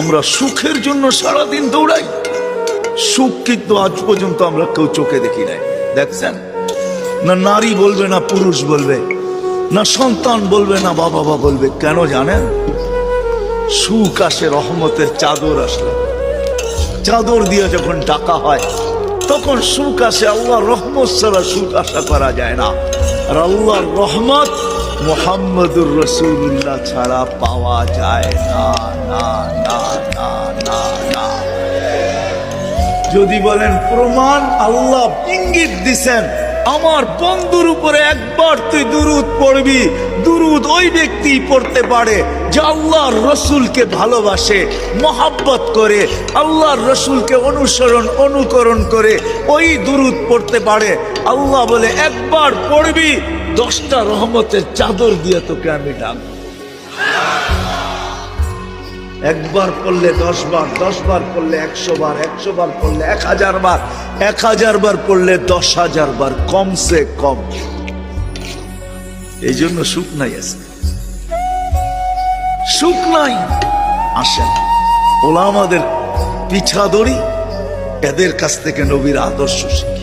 আমরা সুখের জন্য সারাদিন দৌড়াই, সুখ কিন্তু আজ পর্যন্ত আমরা কেউ চোখে দেখি নাই। দেখছেন না? নারী বলবে না পুরুষ বলবে, না সন্তান বলবে, না বাবা বলবে। কেন জানেন? সুখ আসে রহমতের চাদর আসলে, চাদর দিয়ে যখন ডাকা হয় তখন সুখ আসে। আল্লাহর রহমত ছাড়া সুখ আশা করা যায় না। আর আল্লাহর রহমত মুহাম্মদুর রাসূলুল্লাহ ছাড়া পাওয়া যায় না, না না না না না। যদি বলেন প্রমাণ, আল্লাহ ইঙ্গিত দিছেন, আমার বন্ধুর উপরে একবার তুই দুরূদ পড়বি, দুরূদ ওই ব্যক্তি পড়তে পারে যে আল্লাহর রসুলকে ভালোবাসে, মহাব্বত করে, আল্লাহর রসুলকে অনুকরণ করে ওই দুরূদ পড়তে পারে। আল্লাহ বলে একবার পড়বি, 10টা রহমতের চাদর দিয়ে তোকে আমি ডাকবো। একবার পড়লে 10 বার, 10 বার পড়লে 100 বার, 100 বার পড়লে 1000 বার, 1000 বার পড়লে 10,000 বার, কমসে কম। এই জন্য সুখ নাই, আছে সুখ নাই। আসেন ওলামাদের পিছা ধরি, এদের কাছ থেকে নবীর আদর্শ শিখি।